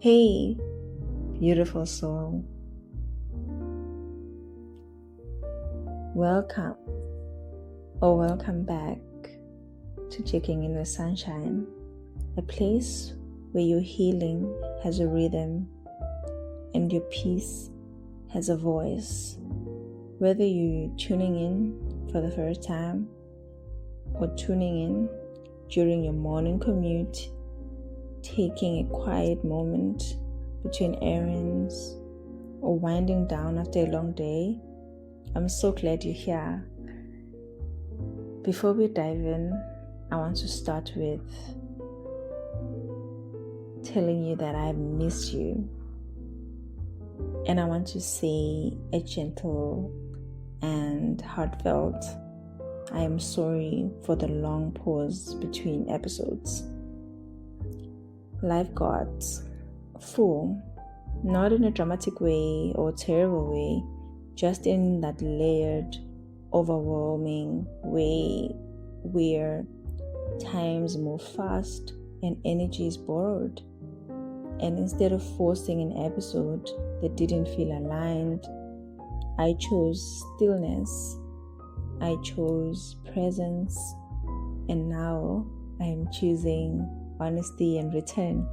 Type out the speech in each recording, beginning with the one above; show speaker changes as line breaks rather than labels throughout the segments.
Hey, beautiful soul. Welcome or welcome back to Checking in with Sunshine, a place where your healing has a rhythm and your peace has a voice. Whether you're tuning in for the first time or tuning in during your morning commute, taking a quiet moment between errands, or winding down after a long day, I'm so glad you're here. Before we dive in, I want to start with telling you that I've missed you. And I want to say a gentle and heartfelt, I am sorry for the long pause between episodes. Life got full, not in a dramatic way or terrible way, just in that layered, overwhelming way where times move fast and energy is borrowed. And instead of forcing an episode that didn't feel aligned, I chose stillness, I chose presence, and now I am choosing honesty and return.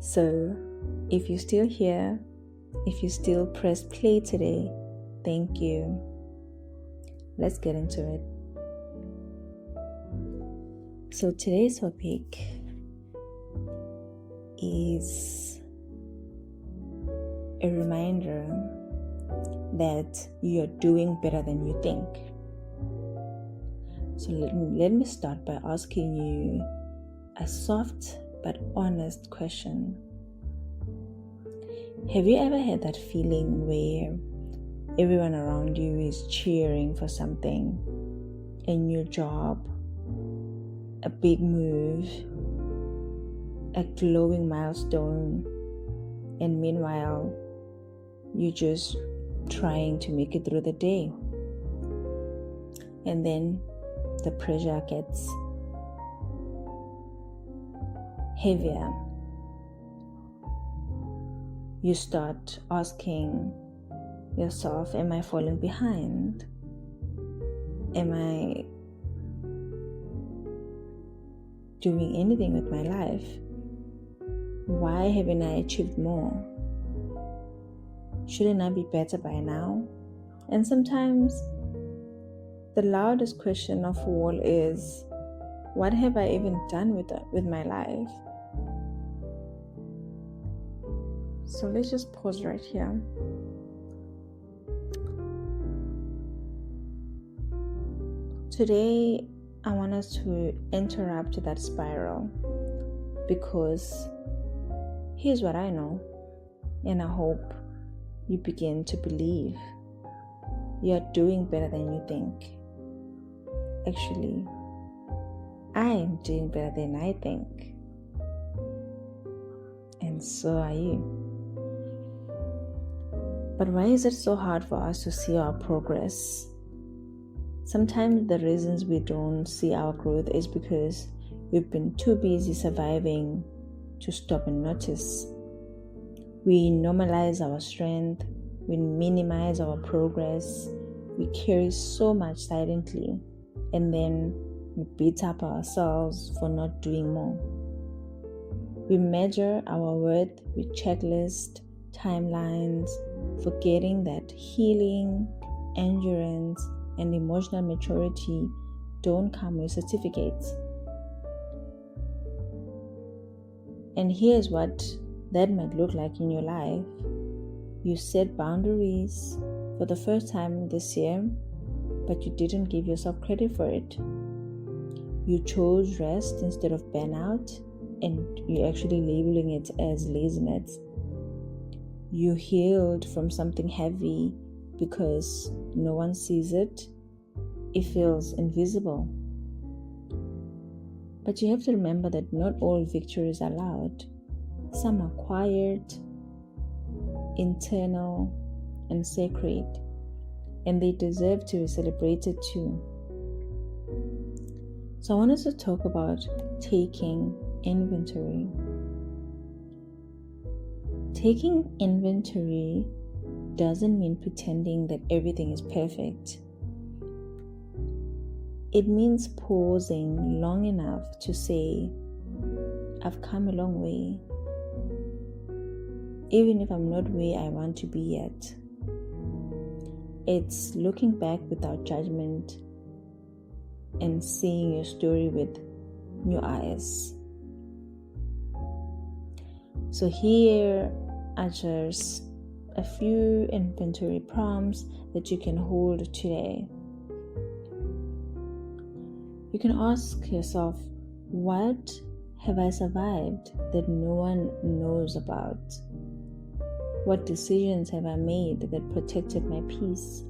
So, if you're still here, if you still press play today, thank you. Let's get into it. So today's topic is a reminder that you're doing better than you think. So let me start by asking you a soft but honest question. Have you ever had that feeling where everyone around you is cheering for something, a new job, a big move, a glowing milestone, and meanwhile, you're just trying to make it through the day? And then the pressure gets heavier. You start asking yourself, am I falling behind? Am I doing anything with my life? Why haven't I achieved more? Shouldn't I be better by now? And sometimes the loudest question of all is, what have I even done with my life? So let's just pause right here. Today, I want us to interrupt that spiral, because here's what I know, and I hope you begin to believe you're doing better than you think. Actually, I am doing better than I think, and so are you. But why is it so hard for us to see our progress? Sometimes the reasons we don't see our growth is because we've been too busy surviving to stop and notice. We normalize our strength, we minimize our progress, we carry so much silently, and then we beat up ourselves for not doing more. We measure our worth with checklists, timelines, forgetting that healing, endurance, and emotional maturity don't come with certificates. And here's what that might look like in your life. You set boundaries for the first time this year, but you didn't give yourself credit for it. You chose rest instead of burnout, and you're actually labeling it as laziness. You healed from something heavy because no one sees it. It feels invisible. But you have to remember that not all victories are loud. Some are quiet, internal, and sacred, and they deserve to be celebrated too. So I want us to talk about taking inventory. Taking inventory doesn't mean pretending that everything is perfect. It means pausing long enough to say, I've come a long way, even if I'm not where I want to be yet. It's looking back without judgment and seeing your story with new eyes. So here are just a few inventory prompts that you can hold today. You can ask yourself, what have I survived that no one knows about? What decisions have I made that protected my peace?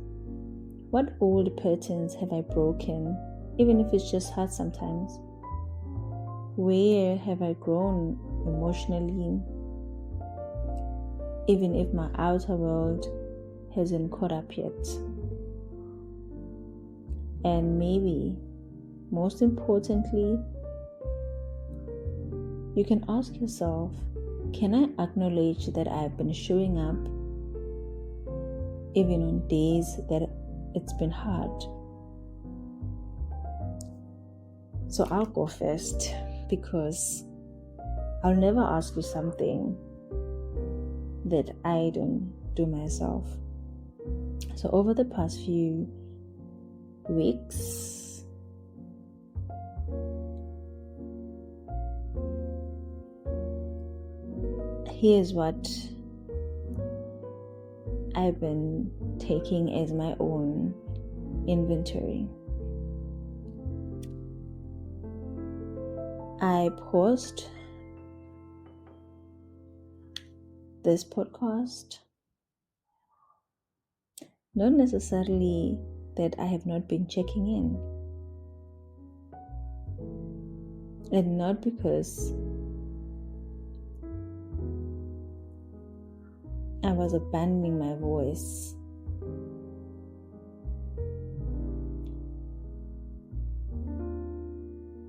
What old patterns have I broken, even if it's just hard sometimes? Where have I grown emotionally, even if my outer world hasn't caught up yet? And maybe, most importantly, you can ask yourself, can I acknowledge that I've been showing up even on days that it's been hard? So I'll go first because I'll never ask you something that I don't do myself. So over the past few weeks, here's what I've been taking as my own inventory. I paused this podcast, not necessarily that I have not been checking in, and not because I was abandoning my voice.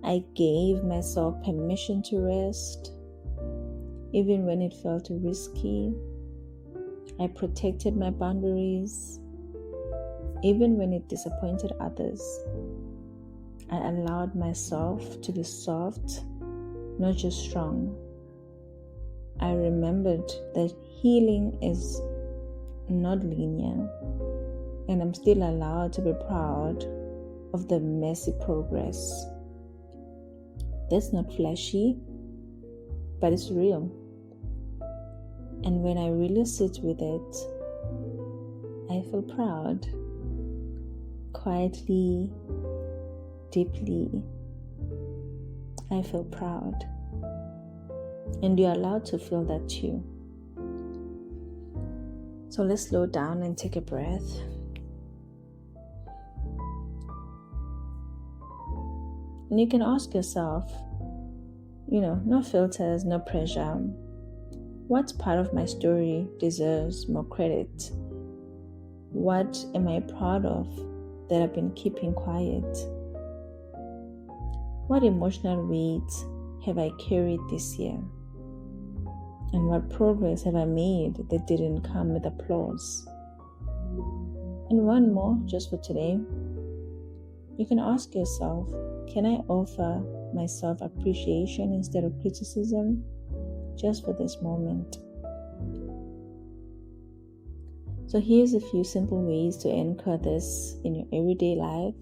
I gave myself permission to rest, even when it felt risky. I protected my boundaries, even when it disappointed others. I allowed myself to be soft, not just strong. I remembered that healing is not linear, and I'm still allowed to be proud of the messy progress. That's not flashy, but it's real. And when I really sit with it, I feel proud. Quietly, deeply, I feel proud. And you're allowed to feel that too. So let's slow down and take a breath. And you can ask yourself, no filters, no pressure. What part of my story deserves more credit? What am I proud of that I've been keeping quiet? What emotional weight have I carried this year? And what progress have I made that didn't come with applause? And one more, just for today. You can ask yourself, can I offer myself appreciation instead of criticism, just for this moment? So here's a few simple ways to anchor this in your everyday life.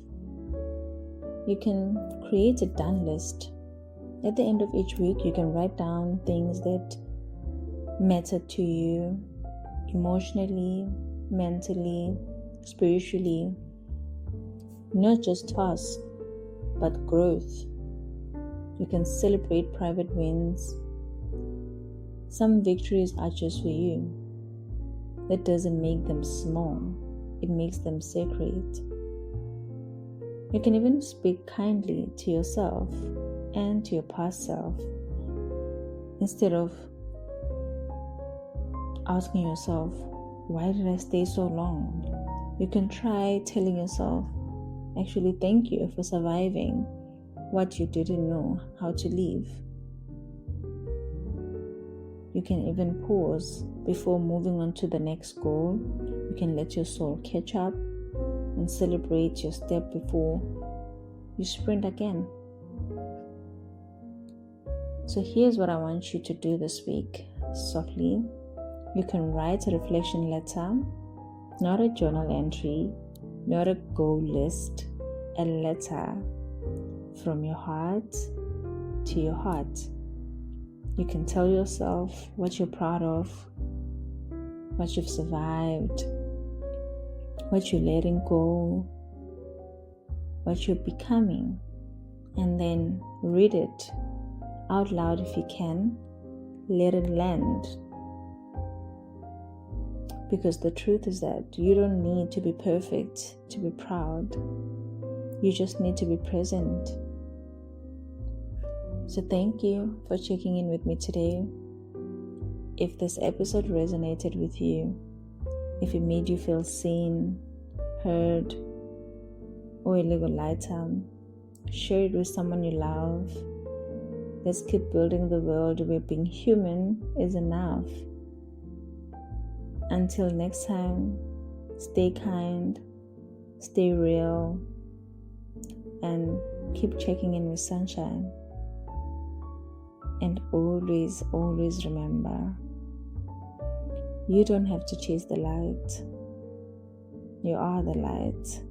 You can create a done list. At the end of each week, you can write down things that matter to you emotionally, mentally, spiritually. Not just tasks, but growth. You can celebrate private wins. Some victories are just for you. That doesn't make them small, it makes them sacred. You can even speak kindly to yourself and to your past self. Instead of asking yourself, why did I stay so long? You can try telling yourself, actually, thank you for surviving what you didn't know how to live. You can even pause before moving on to the next goal. You can let your soul catch up and celebrate your step before you sprint again. So here's what I want you to do this week. Softly, you can write a reflection letter, not a journal entry, not a goal list, a letter from your heart to your heart. You can tell yourself what you're proud of, what you've survived, what you're letting go, what you're becoming, and then read it out loud if you can. Let it land. Because the truth is that you don't need to be perfect to be proud. You just need to be present. So thank you for checking in with me today. If this episode resonated with you, if it made you feel seen, heard, or a little lighter, share it with someone you love. Let's keep building the world where being human is enough. Until next time, stay kind, stay real, and keep checking in with sunshine. And always, always remember, you don't have to chase the light. You are the light.